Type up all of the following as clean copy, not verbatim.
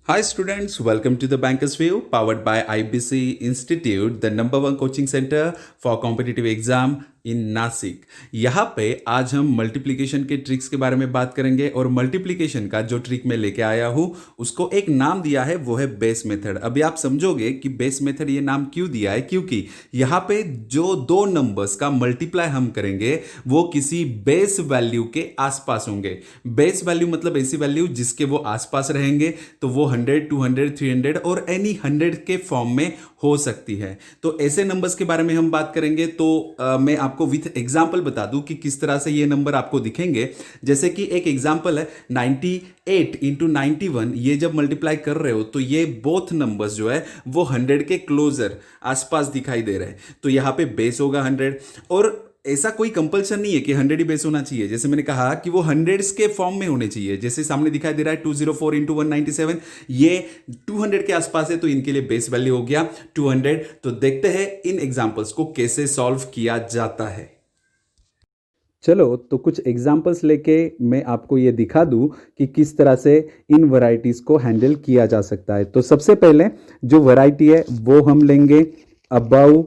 Hi students, welcome to the Banker's View powered by IBC Institute, the number one coaching center for competitive exam इन नासिक। यहाँ पे आज हम multiplication के tricks के बारे में बात करेंगे और मल्टीप्लिकेशन का जो ट्रिक मैं लेके आया हूँ उसको एक नाम दिया है, वो है बेस मेथड। अभी आप समझोगे कि बेस मेथड ये नाम क्यों दिया है, क्योंकि यहाँ पे जो दो नंबर्स का मल्टीप्लाई हम करेंगे वो किसी बेस वैल्यू के आसपास होंगे। बेस वैल्यू मतलब ऐसी वैल्यू जिसके वो आसपास रहेंगे, तो वो 100, 200, 300 और एनी 100 के फॉर्म में हो सकती है। तो ऐसे नंबर्स के बारे में हम बात करेंगे। तो मैं आपको विथ एग्जांपल बता दूं कि किस तरह से ये नंबर आपको दिखेंगे। जैसे कि एक एग्जांपल है 98 इंटू 91, ये जब मल्टीप्लाई कर रहे हो तो ये बोथ नंबर्स जो है वो 100 के क्लोजर आसपास दिखाई दे रहे हैं। तो यहां पे बेस होगा 100 और ऐसा कोई कंपल्सन नहीं है कि 100 ही बेस होना चाहिए। जैसे मैंने कहा कि वो हंड्रेड्स के फॉर्म में होने चाहिए। जैसे सामने दिखाई दे रहा है 204 इंटू 197, ये 200 के आसपास है, तो इनके लिए बेस वैल्यू हो गया 200। तो देखते हैं इन एग्जांपल्स को कैसे सॉल्व किया जाता है। चलो तो कुछ एग्जांपल्स लेके मैं आपको ये दिखा दूं कि किस तरह से इन वैरायटीज को हैंडल किया जा सकता है। तो सबसे पहले जो वैरायटी है वो हम लेंगे अबव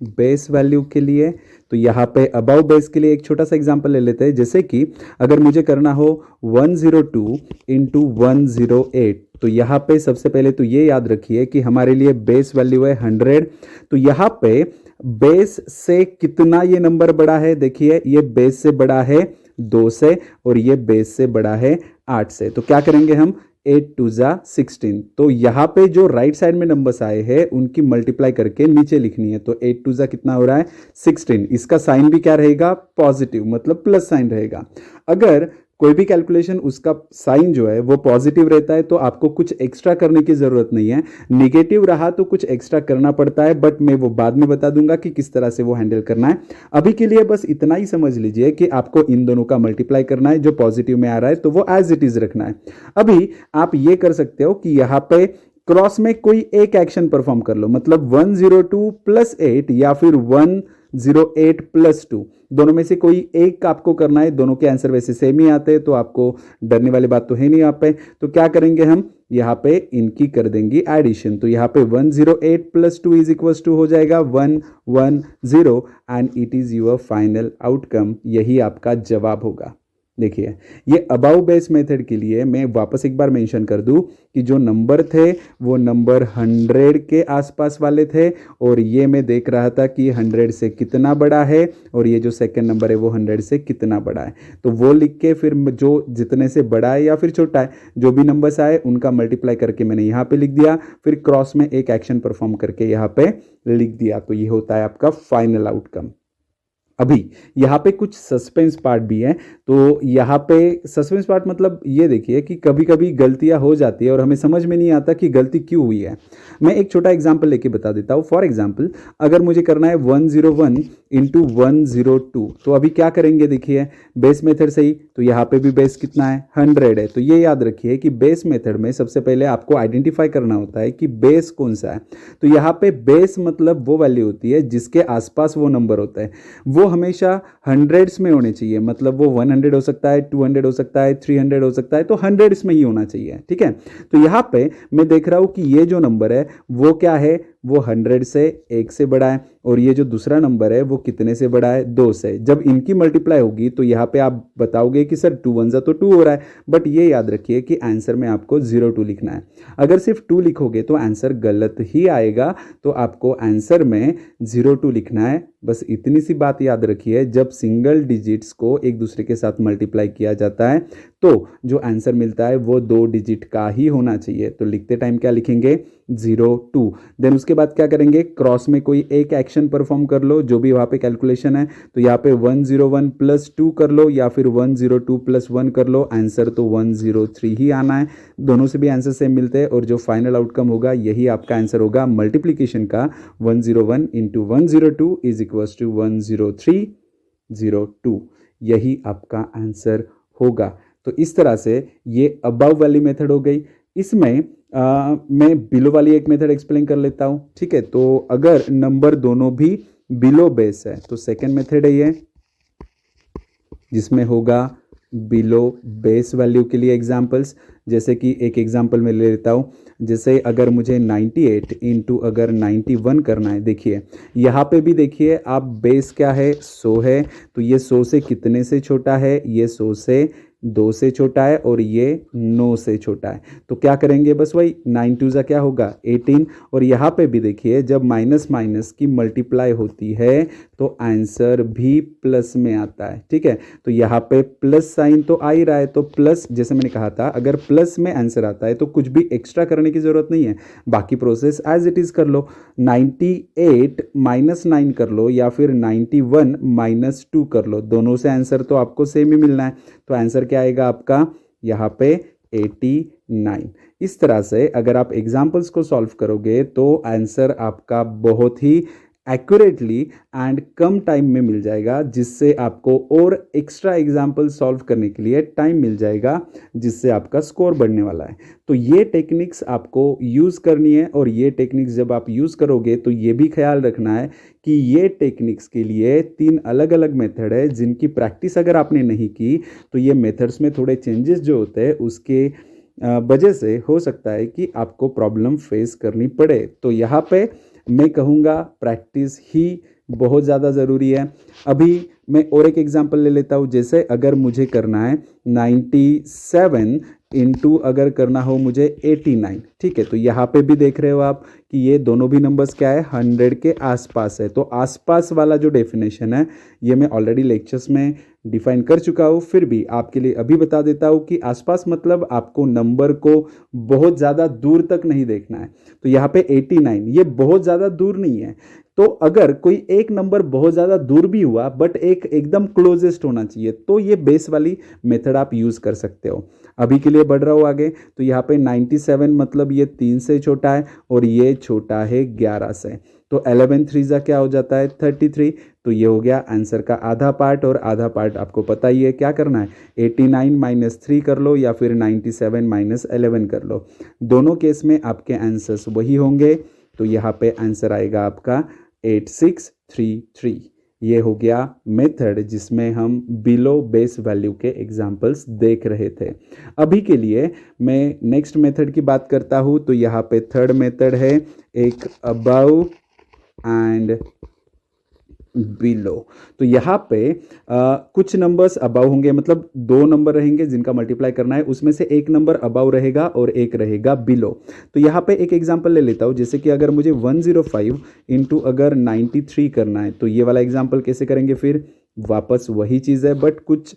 बेस वैल्यू के लिए। तो यहाँ पे अबव बेस के लिए एक छोटा सा एग्जांपल ले लेते हैं। जैसे कि अगर मुझे करना हो 102 इंटू 108, तो यहाँ पे सबसे पहले तो ये याद रखिए कि हमारे लिए बेस वैल्यू है 100। तो यहाँ पे बेस से कितना ये नंबर बड़ा है, देखिए ये बेस से बड़ा है 2 से और ये बेस से बड़ा है 8 से। तो क्या करेंगे हम, 8 2 जा 16। तो यहाँ पे जो राइट साइड में नंबर्स आए हैं उनकी मल्टीप्लाई करके नीचे लिखनी है। तो 8 2 जा कितना हो रहा है 16। इसका साइन भी क्या रहेगा, पॉजिटिव, मतलब प्लस साइन रहेगा। अगर कोई भी कैलकुलेशन उसका साइन जो है वो पॉजिटिव रहता है तो आपको कुछ एक्स्ट्रा करने की जरूरत नहीं है। निगेटिव रहा तो कुछ एक्स्ट्रा करना पड़ता है, बट मैं वो बाद में बता दूंगा कि किस तरह से वो हैंडल करना है। अभी के लिए बस इतना ही समझ लीजिए कि आपको इन दोनों का मल्टीप्लाई करना है। जो पॉजिटिव में आ रहा है तो वो एज इट इज रखना है। अभी आप ये कर सकते हो कि यहां पे क्रॉस में कोई एक एक्शन परफॉर्म कर लो, मतलब 102 प्लस 8 या फिर 108 प्लस 2, दोनों में से कोई एक आपको करना है। दोनों के आंसर वैसे सेम ही आते हैं तो आपको डरने वाली बात तो है नहीं। यहाँ पे तो क्या करेंगे हम, यहाँ पे इनकी कर देंगे एडिशन। तो यहाँ पे 108 प्लस 2 इज इक्वल टू हो जाएगा 110 and it is your final outcome. यही आपका जवाब होगा। देखिए ये अबाउ बेस मेथड के लिए मैं वापस एक बार मेंशन कर दूं कि जो नंबर थे वो नंबर 100 के आसपास वाले थे और ये मैं देख रहा था कि 100 से कितना बड़ा है और ये जो सेकंड नंबर है वो 100 से कितना बड़ा है। तो वो लिख के फिर जो जितने से बड़ा है या फिर छोटा है, जो भी नंबर्स आए उनका मल्टीप्लाई करके मैंने यहाँ पे लिख दिया, फिर क्रॉस में एक एक्शन परफॉर्म करके यहाँ पे लिख दिया। तो ये होता है आपका फाइनल आउटकम। अभी यहाँ पे कुछ सस्पेंस पार्ट भी है। तो यहाँ पे सस्पेंस पार्ट मतलब ये देखिए कि कभी कभी गलतियाँ हो जाती है और हमें समझ में नहीं आता कि गलती क्यों हुई है। मैं एक छोटा एग्जांपल लेके बता देता हूँ। फॉर एग्जांपल अगर मुझे करना है 101 इंटू 102, तो अभी क्या करेंगे, देखिए बेस मेथड से ही। तो यहाँ पे भी बेस कितना है, 100 है। तो ये याद रखिए कि बेस मेथड में सबसे पहले आपको आइडेंटिफाई करना होता है कि बेस कौन सा है। तो यहाँ पे बेस मतलब वो वैल्यू होती है जिसके आसपास वो नंबर होता है। वो हमेशा हंड्रेड्स में होने चाहिए, मतलब वो 100 हो सकता है, 200 हो सकता है, 300 हो सकता है, तो हंड्रेड्स में ही होना चाहिए। ठीक है। तो यहाँ पे मैं देख रहा हूं कि ये जो नंबर है वो क्या है, वो 100 से 1 से बड़ा है और ये जो दूसरा नंबर है वो कितने से बड़ा है, 2 से। जब इनकी मल्टीप्लाई होगी तो यहाँ पे आप बताओगे कि सर 2 1 तो 2 हो रहा है, बट ये याद रखिए कि आंसर में आपको 02 लिखना है। अगर सिर्फ 2 लिखोगे तो आंसर गलत ही आएगा। तो आपको आंसर में 02 लिखना है। बस इतनी सी बात याद रखिए, जब सिंगल डिजिट्स को एक दूसरे के साथ मल्टीप्लाई किया जाता है तो जो आंसर मिलता है वो 2 डिजिट का ही होना चाहिए। तो लिखते टाइम क्या लिखेंगे, 02। देन उसके बाद क्या करेंगे, क्रॉस में कोई एक एक्शन परफॉर्म कर लो, जो भी वहाँ पे कैलकुलेशन है। तो यहाँ पे 101 प्लस 2 कर लो या फिर 102 प्लस 1 कर लो, आंसर तो 103 ही आना है। दोनों से भी आंसर सेम मिलते हैं और जो फाइनल आउटकम होगा यही आपका आंसर होगा मल्टीप्लीकेशन का। 101 इंटू 102 इज इक्वल टू 10302। यही आपका आंसर होगा। तो इस तरह से ये अबव वाली मेथड हो गई। इसमें मैं बिलो वाली एक मेथड एक्सप्लेन कर लेता हूँ। ठीक है। तो अगर नंबर दोनों भी बिलो बेस है तो सेकेंड मेथड है ये, जिसमें होगा बिलो बेस वैल्यू के लिए एग्जांपल्स, जैसे कि एक एग्जांपल मैं ले लेता हूँ। जैसे अगर मुझे 98 इंटू अगर 91 करना है, देखिए यहाँ पे भी देखिए आप, बेस क्या है, 100 है, तो ये 100 से कितने से छोटा है, ये 100 से 2 से छोटा है और ये 9 से छोटा है। तो क्या करेंगे, बस वही 9 2 जा क्या होगा 18। और यहाँ पे भी देखिए जब माइनस माइनस की मल्टीप्लाई होती है तो आंसर भी प्लस में आता है, ठीक है। तो यहाँ पे प्लस साइन तो आ ही रहा है, तो प्लस, जैसे मैंने कहा था, अगर प्लस में आंसर आता है तो कुछ भी एक्स्ट्रा करने की ज़रूरत नहीं है, बाकी प्रोसेस एज इट इज़ कर लो। 98 माइनस 9 कर लो या फिर 91 माइनस 2 कर लो, दोनों से आंसर तो आपको सेम ही मिलना है। तो आंसर क्या आएगा आपका यहाँ पे 89। इस तरह से अगर आप एग्जाम्पल्स को सॉल्व करोगे तो आंसर आपका बहुत ही एक्यूरेटली एंड कम टाइम में मिल जाएगा, जिससे आपको और एक्स्ट्रा एग्जाम्पल सॉल्व करने के लिए टाइम मिल जाएगा, जिससे आपका स्कोर बढ़ने वाला है। तो ये टेक्निक्स आपको यूज़ करनी है, और ये टेक्निक्स जब आप यूज़ करोगे तो ये भी ख्याल रखना है कि ये टेक्निक्स के लिए 3 अलग अलग मेथड है, जिनकी प्रैक्टिस अगर आपने नहीं की तो ये मेथड्स में थोड़े चेंजेस जो होते हैं उसके वजह से हो सकता है कि आपको प्रॉब्लम फेस करनी पड़े। तो यहाँ पे मैं कहूँगा प्रैक्टिस ही बहुत ज़्यादा ज़रूरी है। अभी मैं और एक एग्जांपल ले लेता हूँ। जैसे अगर मुझे करना है 97 इंटू अगर करना हो मुझे 89, ठीक है। तो यहाँ पे भी देख रहे हो आप कि ये दोनों भी नंबर्स क्या है, 100 के आसपास है। तो आसपास वाला जो डेफिनेशन है ये मैं ऑलरेडी लेक्चर्स में डिफाइन कर चुका हूँ, फिर भी आपके लिए अभी बता देता हूँ कि आसपास मतलब आपको नंबर को बहुत ज़्यादा दूर तक नहीं देखना है। तो यहाँ पे 89 ये बहुत ज़्यादा दूर नहीं है। तो अगर कोई एक नंबर बहुत ज़्यादा दूर भी हुआ बट एक एकदम क्लोजेस्ट होना चाहिए, तो ये बेस वाली मेथड आप यूज़ कर सकते हो। अभी के लिए बढ़ रहा हूँ आगे। तो यहाँ पे 97 मतलब ये 3 से छोटा है और ये छोटा है 11 से। तो 11 3 जा क्या हो जाता है 33। तो ये हो गया आंसर का आधा पार्ट, और आधा पार्ट आपको पता ही है क्या करना है, 89 माइनस 3 कर लो या फिर 97 माइनस 11 कर लो। दोनों केस में आपके आंसर्स वही होंगे। तो यहाँ पे आंसर आएगा आपका 8633। ये हो गया मेथड जिसमें हम बिलो बेस वैल्यू के एग्जाम्पल्स देख रहे थे। अभी के लिए मैं नेक्स्ट मेथड की बात करता हूँ। तो यहाँ पे थर्ड मेथड है एक अबव एंड बिलो। तो यहाँ पे कुछ नंबर्स अबव होंगे, मतलब 2 नंबर रहेंगे जिनका मल्टीप्लाई करना है, उसमें से एक नंबर अबव रहेगा और एक रहेगा बिलो। तो यहाँ पे एक एग्जांपल ले लेता हूँ। जैसे कि अगर मुझे 105 इंटू अगर 93 करना है, तो ये वाला एग्जांपल कैसे करेंगे, फिर वापस वही चीज़ है बट कुछ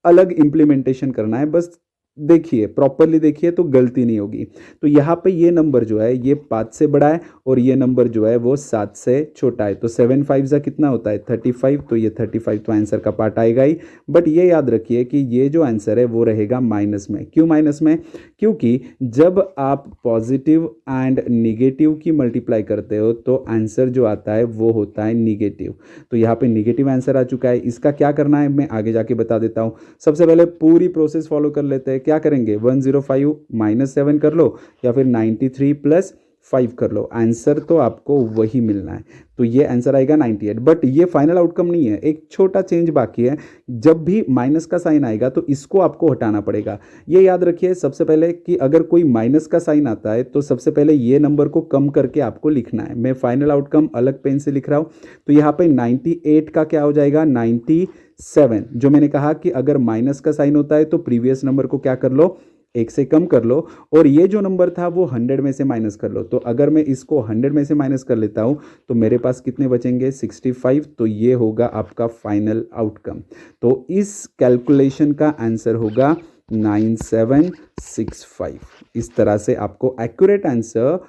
अलग इम्प्लीमेंटेशन करना है। बस देखिए, प्रॉपरली देखिए तो गलती नहीं होगी। तो यहाँ पे ये नंबर जो है ये 5 से बड़ा है और ये नंबर जो है वो 7 से छोटा है। तो 7 5 जा कितना होता है 35। तो ये 35 तो आंसर का पार्ट आएगा ही। बट ये याद रखिए कि ये जो आंसर है वो रहेगा माइनस में। क्यों माइनस में? क्योंकि जब आप पॉजिटिव एंड निगेटिव की मल्टीप्लाई करते हो तो आंसर जो आता है वो होता है निगेटिव। तो यहाँ पे निगेटिव आंसर आ चुका है। इसका क्या करना है मैं आगे जाके बता देता हूँ। सबसे पहले पूरी प्रोसेस फॉलो कर लेते हैं। क्या करेंगे, 105 माइनस 7 कर लो या फिर 93 प्लस 5 कर लो, आंसर तो आपको वही मिलना है। तो ये आंसर आएगा 98। बट ये फाइनल आउटकम नहीं है, एक छोटा चेंज बाकी है। जब भी माइनस का साइन आएगा तो इसको आपको हटाना पड़ेगा। ये याद रखिए सबसे पहले कि अगर कोई माइनस का साइन आता है तो सबसे पहले ये नंबर को कम करके आपको लिखना है। मैं फाइनल आउटकम अलग पेन से लिख रहा हूँ। तो यहाँ पे 98 का क्या हो जाएगा 97। जो मैंने कहा कि अगर माइनस का साइन होता है तो प्रीवियस नंबर को क्या कर लो, 1 से कम कर लो, और ये जो नंबर था वो 100 में से माइनस कर लो। तो अगर मैं इसको 100 में से माइनस कर लेता हूँ तो मेरे पास कितने बचेंगे 65। तो ये होगा आपका फाइनल आउटकम। तो इस कैलकुलेशन का आंसर होगा 9765। इस तरह से आपको एक्यूरेट आंसर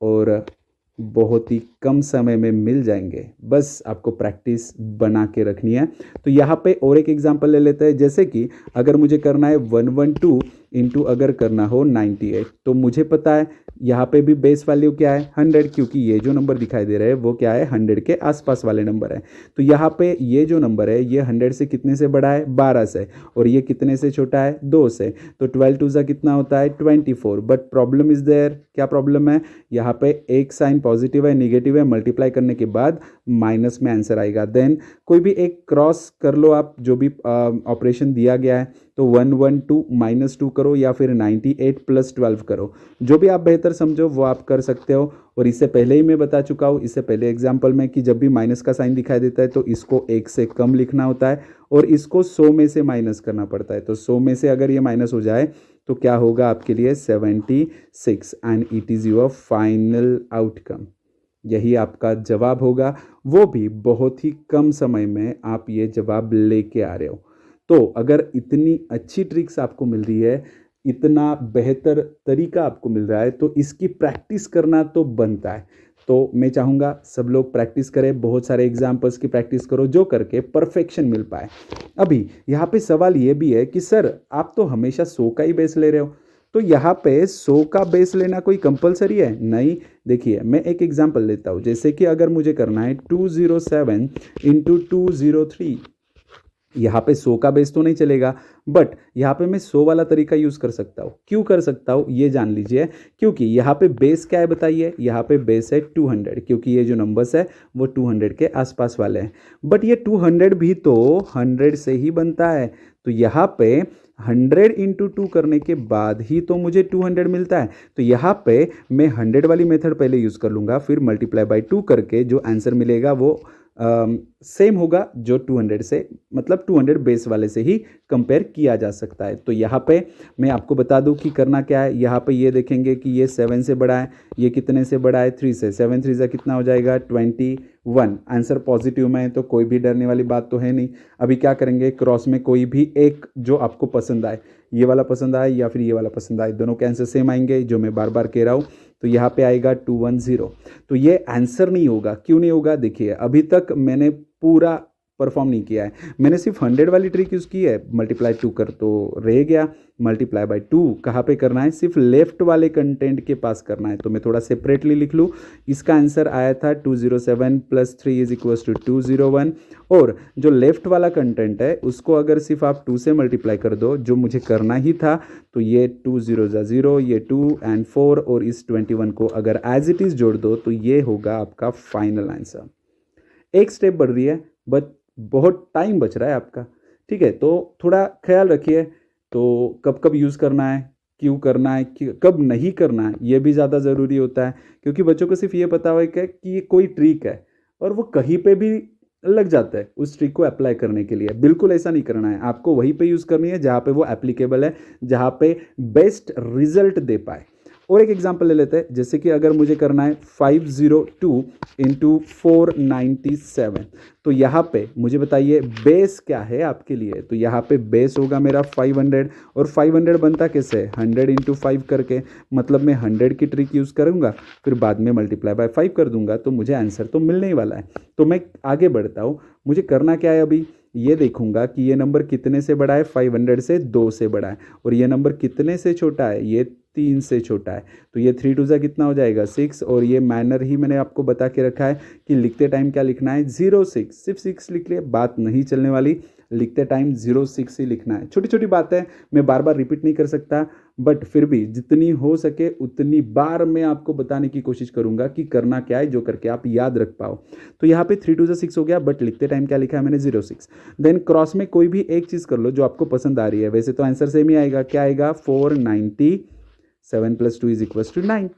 और बहुत ही कम समय में मिल जाएंगे। बस आपको प्रैक्टिस बना के रखनी है। तो यहाँ पे और एक एग्जांपल ले लेते हैं। जैसे कि अगर मुझे करना है 112 इंटू अगर करना हो 98, तो मुझे पता है यहाँ पे भी बेस वैल्यू क्या है 100, क्योंकि ये जो नंबर दिखाई दे रहा है वो क्या है 100 के आसपास वाले नंबर है। तो यहाँ पे ये जो नंबर है ये 100 से कितने से बड़ा है 12 से, और ये कितने से छोटा है 2 से। तो 12 2 सा कितना होता है 24। बट प्रॉब्लम इज देयर, क्या प्रॉब्लम है, यहाँ पे एक साइन पॉजिटिव है निगेटिव है, मल्टीप्लाई करने के बाद माइनस में आंसर आएगा। देन कोई भी एक क्रॉस कर लो आप, जो भी ऑपरेशन दिया गया है, तो 112 -2 करो या फिर 98 + 12 करो, जो भी आप बेहतर समझो वो आप कर सकते हो। और इससे पहले ही मैं बता चुका हूँ, इससे पहले एग्जाम्पल में, कि जब भी माइनस का साइन दिखाई देता है तो इसको 1 से कम लिखना होता है और इसको 100 में से माइनस करना पड़ता है। तो 100 में से अगर ये माइनस हो जाए तो क्या होगा आपके लिए 76, and it is your final outcome. यही आपका जवाब होगा, वो भी बहुत ही कम समय में आप ये जवाब लेके आ रहे हो। तो अगर इतनी अच्छी ट्रिक्स आपको मिल रही है, इतना बेहतर तरीका आपको मिल रहा है, तो इसकी प्रैक्टिस करना तो बनता है। तो मैं चाहूँगा सब लोग प्रैक्टिस करें, बहुत सारे एग्जाम्पल्स की प्रैक्टिस करो, जो करके परफेक्शन मिल पाए। अभी यहाँ पे सवाल ये भी है कि सर आप तो हमेशा 100 का ही बेस ले रहे हो, तो यहाँ पे 100 का बेस लेना कोई कंपलसरी है? नहीं। देखिए मैं एक एग्जांपल लेता हूँ, जैसे कि अगर मुझे करना है 207 × 203, यहाँ पे 100 का बेस तो नहीं चलेगा, बट यहाँ पे मैं 100 वाला तरीका यूज़ कर सकता हूँ। क्यों कर सकता हूँ ये जान लीजिए, क्योंकि यहाँ पे बेस क्या है बताइए, यहाँ पे बेस है 200, क्योंकि ये जो नंबर्स है वो 200 के आसपास वाले हैं। बट ये 200 भी तो 100 से ही बनता है, तो यहाँ पे 100 × 2 करने के बाद ही तो मुझे 200 मिलता है। तो यहाँ पे मैं 100 वाली मेथड पहले यूज़ कर लूँगा, फिर मल्टीप्लाई बाई 2 करके जो आंसर मिलेगा वो सेम होगा जो 200 से, मतलब 200 बेस वाले से ही कंपेयर किया जा सकता है। तो यहाँ पे मैं आपको बता दूं कि करना क्या है। यहाँ पे ये देखेंगे कि ये 7 से बड़ा है, ये कितने से बड़ा है, 3 से। 7 3 कितना हो जाएगा 21। आंसर पॉजिटिव में है तो कोई भी डरने वाली बात तो है नहीं। अभी क्या करेंगे, क्रॉस में कोई भी एक जो आपको पसंद आए, ये वाला पसंद आए या फिर ये वाला पसंद आए, दोनों के आंसर सेम आएंगे, जो मैं बार बार कह रहा हूँ। तो यहाँ पे आएगा 210। तो ये आंसर नहीं होगा। क्यों नहीं होगा, देखिए अभी तक मैंने पूरा परफॉर्म नहीं किया है, मैंने सिर्फ 100 वाली ट्रिक यूज़ की है। मल्टीप्लाई 2 कर तो रह गया, मल्टीप्लाई बाई 2 कहाँ पे करना है, सिर्फ लेफ्ट वाले कंटेंट के पास करना है। तो मैं थोड़ा सेपरेटली लिख लूँ, इसका आंसर आया था 207 + 3 = 201, और जो लेफ्ट वाला कंटेंट है उसको अगर सिर्फ आप 2 से मल्टीप्लाई कर दो, जो मुझे करना ही था, तो ये 2 0 0, ये 2 एंड 4, और इस 21 को अगर एज इट इज़ जोड़ दो तो ये होगा आपका फाइनल आंसर। एक स्टेप बढ़ रही है, बट बहुत टाइम बच रहा है आपका, ठीक है। तो थोड़ा ख्याल रखिए, तो कब कब यूज़ करना है, क्यों करना है, कब नहीं करना है, ये भी ज़्यादा ज़रूरी होता है। क्योंकि बच्चों को सिर्फ ये पता हुआ है कि ये कोई ट्रिक है और वो कहीं पे भी लग जाता है उस ट्रिक को अप्लाई करने के लिए। बिल्कुल ऐसा नहीं करना है, आपको वहीं पे यूज़ करनी है जहाँ पे वो एप्लीकेबल है, जहाँ पे बेस्ट रिजल्ट दे पाए। और एक एग्जांपल ले लेते हैं, जैसे कि अगर मुझे करना है 502 × 497, तो यहाँ पे मुझे बताइए बेस क्या है आपके लिए। तो यहाँ पे बेस होगा मेरा 500, और 500 बनता कैसे, 100 × 5 करके, मतलब मैं 100 की ट्रिक यूज़ करूँगा, फिर बाद में मल्टीप्लाई बाय 5 कर दूंगा, तो मुझे आंसर तो मिलने ही वाला है। तो मैं आगे बढ़ता हूँ, मुझे करना क्या है, अभी ये देखूंगा कि ये नंबर कितने से बड़ा है, 500 से 2 से बड़ा है, और ये नंबर कितने से छोटा है, ये 3 से छोटा है। तो ये 3 2 कितना हो जाएगा 6, और ये मैनर ही मैंने आपको बता के रखा है कि लिखते टाइम क्या लिखना है, 06, सिर्फ 6 लिख लिए, बात नहीं चलने वाली, लिखते टाइम 06 ही लिखना है। छोटी छोटी बातें मैं बार बार रिपीट नहीं कर सकता, बट फिर भी जितनी हो सके उतनी बार मैं आपको बताने की कोशिश करूंगा कि करना क्या है, जो करके आप याद रख पाओ। तो यहाँ पे 3 2 6 हो गया, बट लिखते टाइम क्या लिखा है मैंने, 06। देन क्रॉस में कोई भी एक चीज़ कर लो जो आपको पसंद आ रही है। वैसे तो आंसर सेम ही आएगा, क्या आएगा 497 + 2 = 9।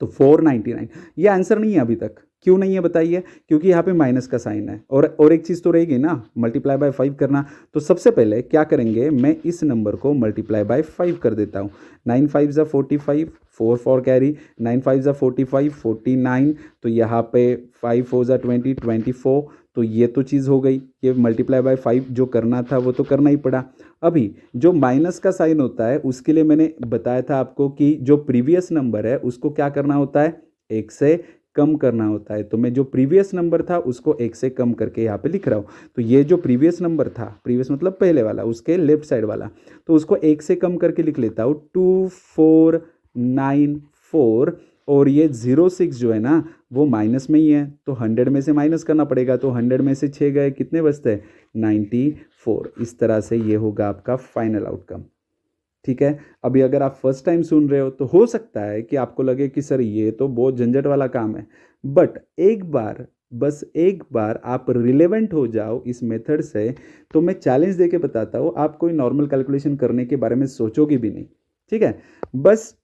तो 499 ये आंसर नहीं है अभी तक। क्यों नहीं है बताइए, क्योंकि यहाँ पे माइनस का साइन है, और एक चीज़ तो रहेगी ना, मल्टीप्लाई बाय 5 करना। तो सबसे पहले क्या करेंगे, मैं इस नंबर को मल्टीप्लाई बाय 5 कर देता हूँ। 9 5 = 45, 4 4 कैरी, 9 5 = 45, 49, तो यहाँ पे 5 4 = 20, 24। तो ये तो चीज़ हो गई, ये मल्टीप्लाई बाय 5 जो करना था वो तो करना ही पड़ा। अभी जो माइनस का साइन होता है उसके लिए मैंने बताया था आपको कि जो प्रीवियस नंबर है उसको क्या करना होता है, 1 से कम करना होता है। तो मैं जो प्रीवियस नंबर था उसको 1 से कम करके यहाँ पे लिख रहा हूँ। तो ये जो प्रीवियस नंबर था, प्रीवियस मतलब पहले वाला, उसके लेफ्ट साइड वाला, तो उसको 1 से कम करके लिख लेता हूँ 2494, और ये 06 जो है ना वो माइनस में ही है, तो 100 में से माइनस करना पड़ेगा। तो 100 में से 6 गए, कितने बचते हैं 94। इस तरह से ये होगा आपका फाइनल आउटकम, ठीक है। अभी अगर आप फर्स्ट टाइम सुन रहे हो तो हो सकता है कि आपको लगे कि सर ये तो बहुत झंझट वाला काम है, बट एक बार बस एक बार आप रिलेवेंट हो जाओ इस मेथड से, तो मैं चैलेंज दे के बताता हूँ, आप कोई नॉर्मल कैलकुलेशन करने के बारे में सोचोगे भी नहीं। ठीक है, बस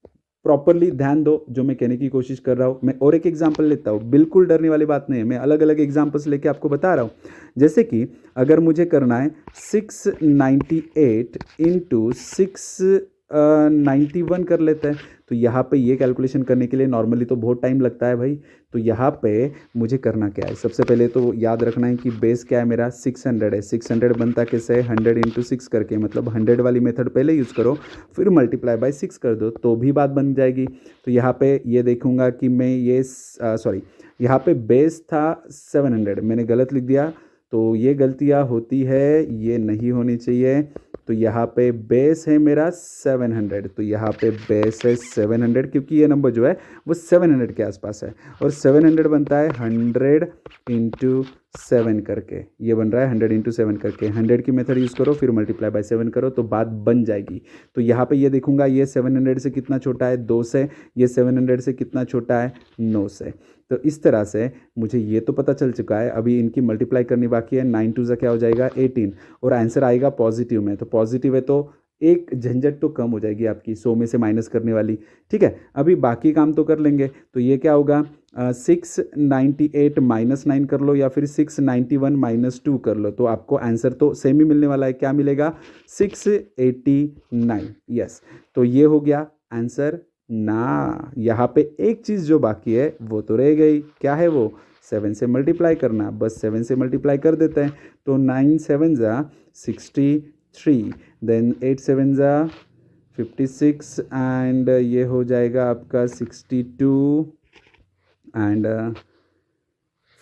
प्रॉपरली ध्यान दो जो मैं कहने की कोशिश कर रहा हूँ। मैं और एक एग्जांपल लेता हूँ, बिल्कुल डरने वाली बात नहीं है, मैं अलग अलग एग्जांपल्स लेके आपको बता रहा हूँ। जैसे कि अगर मुझे करना है 698 इंटू 691 कर लेते हैं, तो यहाँ पे ये कैलकुलेशन करने के लिए नॉर्मली तो बहुत टाइम लगता है भाई। तो यहाँ पे मुझे करना क्या है, सबसे पहले तो याद रखना है कि बेस क्या है मेरा, 600 है। 600 बनता कैसे है, 100 इंटू 6 करके, मतलब 100 वाली मेथड पहले यूज़ करो, फिर मल्टीप्लाई बाय 6 कर दो तो भी बात बन जाएगी। तो यहाँ पे ये देखूंगा कि मैं ये सॉरी, यहाँ पे बेस था 700, मैंने गलत लिख दिया, तो ये गलतियाँ होती है, ये नहीं होनी चाहिए। तो यहाँ पे बेस है मेरा 700, तो यहाँ पे बेस है 700, क्योंकि ये नंबर जो है वो 700 के आसपास है, और 700 बनता है 100 इंटू 7 करके, ये बन रहा है 100 इंटू 7 करके। 100 की मेथड यूज़ करो, फिर मल्टीप्लाई बाय 7 करो, तो बात बन जाएगी। तो यहाँ पे ये देखूंगा, ये 700 से कितना छोटा है, 2 से, ये 700 से कितना छोटा है, 9 से। तो इस तरह से मुझे ये तो पता चल चुका है, अभी इनकी मल्टीप्लाई करनी बाकी है। 9 टू ज़ा क्या हो जाएगा, 18, और आंसर आएगा पॉजिटिव में। तो पॉजिटिव है तो एक झंझट तो कम हो जाएगी आपकी 100 में से माइनस करने वाली। ठीक है, अभी बाकी काम तो कर लेंगे। तो ये क्या होगा, 698 माइनस 9 कर लो, या फिर 691 माइनस 2 कर लो, तो आपको आंसर तो सेम ही मिलने वाला है। क्या मिलेगा, 689। यस, तो ये हो गया आंसर ना। यहाँ पे एक चीज़ जो बाकी है वो तो रह गई, क्या है वो, 7 से मल्टीप्लाई करना। बस 7 से मल्टीप्लाई कर देते हैं, तो 9 7 ज़ा 63, देन 8 7 ज़ा 56, एंड ये हो जाएगा आपका 62, and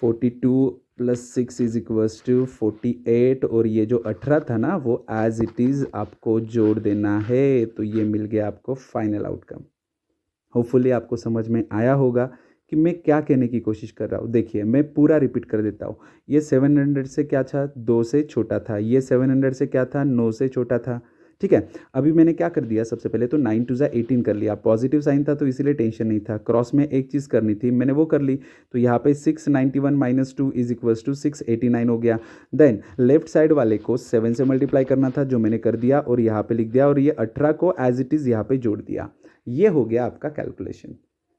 42 plus 6 is equals to 48, और ये जो 18 था ना वो एज इट इज़ आपको जोड़ देना है। तो ये मिल गया आपको फाइनल आउटकम। होपफुली आपको समझ में आया होगा कि मैं क्या कहने की कोशिश कर रहा हूँ। देखिए, मैं पूरा रिपीट कर देता हूँ। ये 700 से क्या था, 2 से छोटा था। ये 700 से क्या था, 9 से छोटा था। ठीक है, अभी मैंने क्या कर दिया, सबसे पहले तो 9 टू ज़ा 18 कर लिया। पॉजिटिव साइन था तो इसीलिए टेंशन नहीं था। क्रॉस में एक चीज़ करनी थी, मैंने वो कर ली। तो यहाँ पे 691 माइनस 2 इज इक्वल्स टू 689 हो गया। देन लेफ्ट साइड वाले को 7 से मल्टीप्लाई करना था, जो मैंने कर दिया और यहाँ पे लिख दिया, और ये 18 को एज इट इज़ यहाँ पे जोड़ दिया। ये हो गया आपका कैलकुलेशन।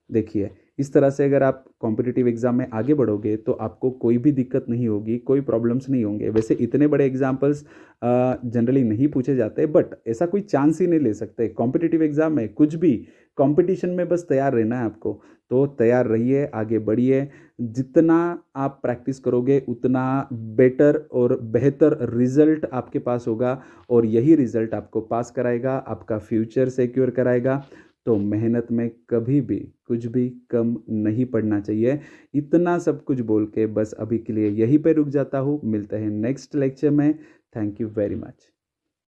देखिए, इस तरह से अगर आप कॉम्पिटिटिव एग्जाम में आगे बढ़ोगे तो आपको कोई भी दिक्कत नहीं होगी, कोई प्रॉब्लम्स नहीं होंगे। वैसे इतने बड़े एग्जाम्पल्स जनरली नहीं पूछे जाते, बट ऐसा कोई चांस ही नहीं ले सकते। कॉम्पिटिटिव एग्जाम में कुछ भी कंपटीशन में बस तैयार रहना है आपको, तो तैयार रहिए, आगे बढ़िए। जितना आप प्रैक्टिस करोगे उतना बेटर और बेहतर रिजल्ट आपके पास होगा, और यही रिजल्ट आपको पास कराएगा, आपका फ्यूचर सिक्योर कराएगा। तो मेहनत में कभी भी कुछ भी कम नहीं पड़ना चाहिए। इतना सब कुछ बोल के बस अभी के लिए यहीं पे रुक जाता हूँ। मिलते हैं नेक्स्ट लेक्चर में। Thank you very much.